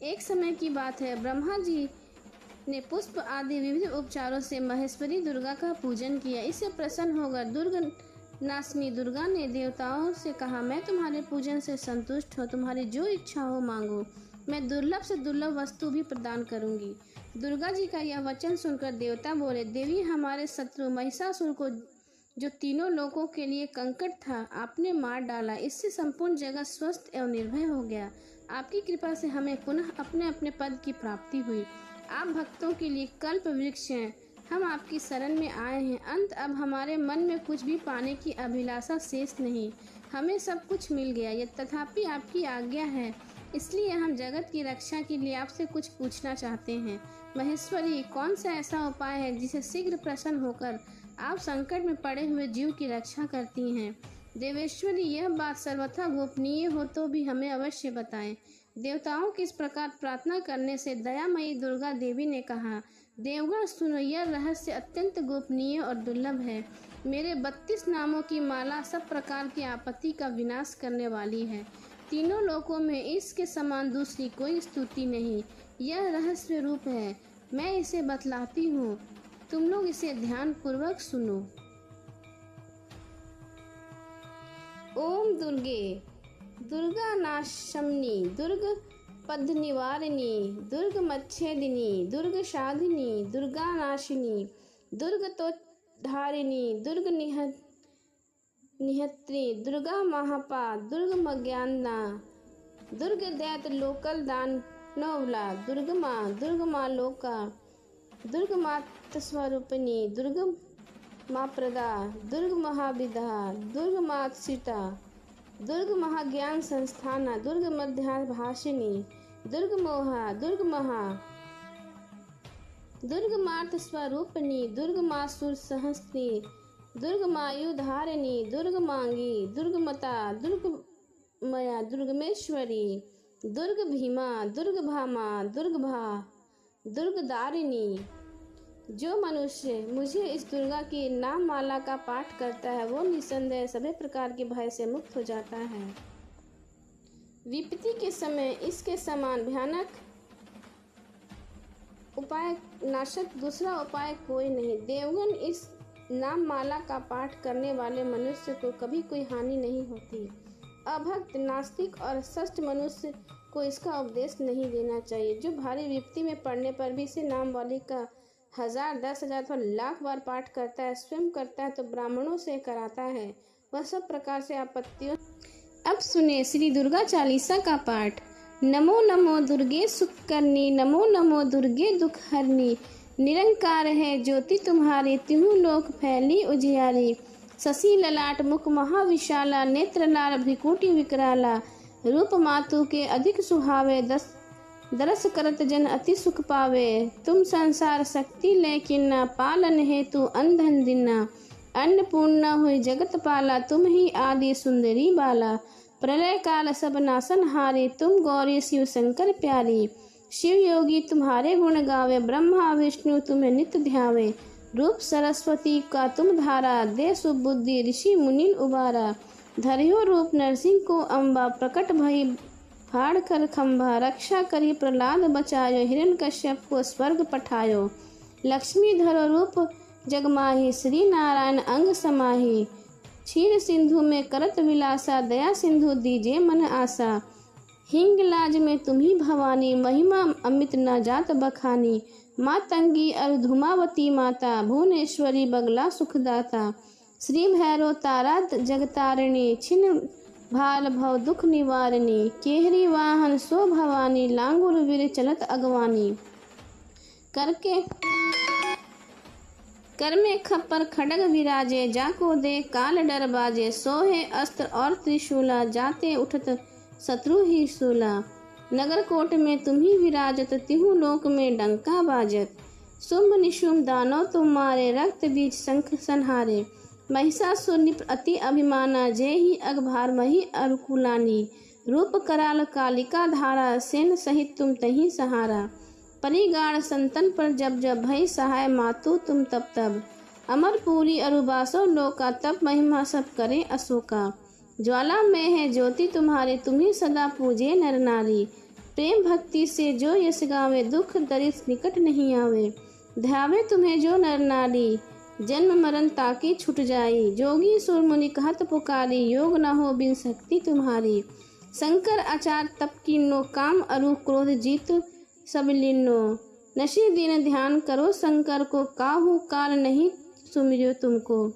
एक समय की बात है, ब्रह्मा जी ने पुष्प आदि विविध उपचारों से महेश्वरी दुर्गा का पूजन किया। इससे प्रसन्न होकर दुर्ग नासिनी दुर्गा ने देवताओं से कहा, मैं तुम्हारे पूजन से संतुष्ट हूँ, तुम्हारी जो इच्छा हो मांगो, मैं दुर्लभ से दुर्लभ वस्तु भी प्रदान करूंगी। दुर्गा जी का यह वचन सुनकर देवता बोले, देवी, हमारे शत्रु महिषासुर को, जो तीनों लोगों के लिए संकट था, आपने मार डाला। इससे संपूर्ण जगत स्वस्थ एवं निर्भय हो गया। आपकी कृपा से हमें पुनः अपने अपने पद की प्राप्ति हुई। आप भक्तों के लिए कल्प वृक्ष हैं। हम आपकी शरण में आए हैं। अंत अब हमारे मन में कुछ भी पाने की अभिलाषा शेष नहीं। हमें सब कुछ मिल गया, यह तथापि आपकी आज्ञा है, इसलिए हम जगत की रक्षा के लिए आपसे कुछ पूछना चाहते हैं। महेश्वरी, कौन सा ऐसा उपाय है जिसे शीघ्र प्रसन्न होकर आप संकट में पड़े हुए जीव की रक्षा करती हैं? देवेश्वरी, यह बात सर्वथा गोपनीय हो तो भी हमें अवश्य बताएं। देवताओं की इस प्रकार प्रार्थना करने से दयामयी दुर्गा देवी ने कहा, देवगण सुनो, यह रहस्य अत्यंत गोपनीय और दुर्लभ है। मेरे 32 नामों की माला सब प्रकार की आपत्ति का विनाश करने वाली है। तीनों लोकों में इसके समान दूसरी कोई स्तुति नहीं। यह रहस्य रूप है, मैं इसे बतलाती हूँ, तुम लोग इसे ध्यान पूर्वक सुनो। ओम दुर्गे, दुर्गा नाशमनी, दुर्ग पद निवारिणी, दुर्ग मच्छेदिनी, दुर्ग साधिनी, दुर्गा नाशिनी, दुर्ग तो धारिणी, दुर्ग निहत्री, दुर्गा महापा, दुर्ग मज्ञाना, दुर्ग दैत लोकल दान नवला, दुर्ग माँ लोका, दुर्ग मात स्वरूपिणी, दुर्ग माँ प्रदा, दुर्ग महाविदा, दुर्ग मात सीता, दुर्ग महाज्ञान संस्थाना, दुर्ग मध्या भाषिनी, दुर्ग मोहा, दुर्ग महा, दुर्ग मात स्वरूपिणी, दुर्ग मासुर सहस्त्री, दुर्ग मायुधारिणी, दुर्ग मांगी, दुर्ग मता, दुर्ग मया, दुर्गमेश्वरी, दुर्ग भीमा, दुर्ग भामा, दुर्ग भा, दुर्ग दारिणी। जो मनुष्य मुझे इस दुर्गा की नाम माला का पाठ करता है, वो निसंदेह सभी प्रकार के भय से मुक्त हो जाता है। विपत्ति के समय इसके समान भयानक उपाय नाशक दूसरा उपाय कोई नहीं। देवगण, इस नाम माला का पाठ करने वाले मनुष्य को कभी कोई हानि नहीं होती। अभक्त, नास्तिक और सष्ट मनुष्य को इसका उपदेश नहीं देना चाहिए। जो भारी विपत्ति में पड़ने पर भी इसे नाम वाली का 1000, 10,000 अथवा लाख बार पाठ करता है, स्वयं करता है तो ब्राह्मणों से कराता है, वह सब प्रकार से आपत्तियों। अब सुने श्री दुर्गा चालीसा का पाठ। नमो नमो दुर्गे सुखकर्णी, नमो नमो दुर्गे दुख हरनी, निरंकार है ज्योति तुम्हारी, तिहु लोक फैली उजियारी। शशि ललाट मुख महाविशाला, नेत्र लाल भ्रिकुटी विकराला, रूप मातु के अधिक सुहावे, दरस करत जन अति सुख पावे। तुम संसार शक्ति लेकिन्ना, पालन हेतु अंधन दिन्ना, अन्नपूर्णा हुई जगत पाला, तुम ही आदि सुंदरी बाला। प्रलय काल सब नासन हारी, तुम गौरी शिव शंकर प्यारी। शिव योगी तुम्हारे गुण गावे, ब्रह्मा विष्णु तुम्हें नित्य ध्यावे। रूप सरस्वती का तुम धारा, दे सुबुद्धि ऋषि मुनि उबारा। धरियो रूप नरसिंह को अम्बा, प्रकट भई फाड़ कर खंभा। रक्षा करी प्रहलाद बचायो, हिरण्यकश्यप को स्वर्ग पठायो। लक्ष्मी धरो रूप जगमाही, श्री नारायण अंग समाही। क्षीर सिंधु में करत विलासा, दया सिंधु दीजे मन आशा। हिंगलाज में तुम्ही भवानी, महिमा अमित न जात बखानी। मातंगी अरु धूमावती माता, भुवनेश्वरी बगला सुखदाता। श्री भैरव तारा जगतारिणी, छिन्न भाल भव दुख निवारिणी। केहरी वाहन सो भवानी, लांगुर वीर चलत अगवानी। कर में खप्पर खड़ग विराजे, जाको दे काल डर बाजे। सोहे अस्त्र और त्रिशूला, जाते उठत शत्रु ही सूला। नगर कोट में तुम्ही विराजत, तिहु लोक में डंका बाजत। शुंभ निशुंभ दानव तुम मारे, रक्त बीज शंख संहारे। महिषासुर निप अति अभिमाना, जय ही अगभार मही अरुकुलानी। रूप कराल कालिका धारा, सेन सहित तुम तही सहारा। परिगाण संतन पर जब जब, भई सहाय मातु तुम तब तब। अमरपुरी अरुबासो लोका, तब महिमा सब करे अशोका। ज्वाला में है ज्योति तुम्हारी, तुम्ही सदा पूजे नर नारी। प्रेम भक्ति से जो यश गावे, दुख दरिद्र निकट नहीं आवे। ध्यावे तुम्हें जो नर नारी, जन्म मरण ताके छुट जाई। जोगी सुर मुनि कहत पुकारी, योग न हो बिन शक्ति तुम्हारी। शंकर आचार तप कीनो, काम अरु क्रोध जीत सब लीनो। नशे दिन ध्यान करो शंकर को, काहू काल नहीं सुमिरो तुमको।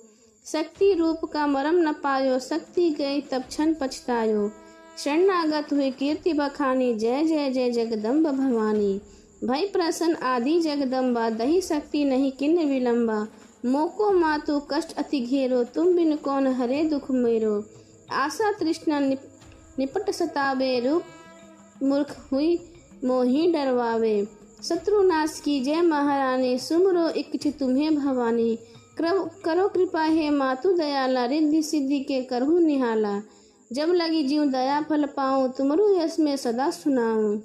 शक्ति रूप का मरम न पायो, शक्ति गई तब क्षण पछतायो। शरणागत हुए कीर्ति बखानी, जय जय जय जगदम्ब भवानी। भय प्रसन्न आदि जगदम्बा, दही शक्ति नहीं किन्न विलंबा। मोको मातु कष्ट अति घेरो, तुम बिन कौन हरे दुख मेरो। आशा तृष्णा निपट सतावे, रूप मूर्ख हुई मोही डरवावे। शत्रुनाश की जय महारानी, सुमरो इच्छित तुम्हें भवानी। करो कृपा हे मातु दयाला, रिद्धि सिद्धि के करहु निहाला। जब लगी जीव दया फल पाऊं, तुमरु यश में सदा सुनाऊं।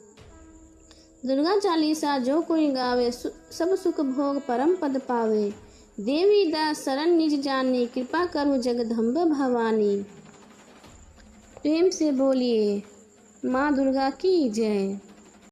दुर्गा चालीसा जो कोई गावे, सब सुख भोग परम पद पावे। देवी दास शरण निज जानी, कृपा करो जगदम्ब भवानी। प्रेम से बोलिए माँ दुर्गा की जय।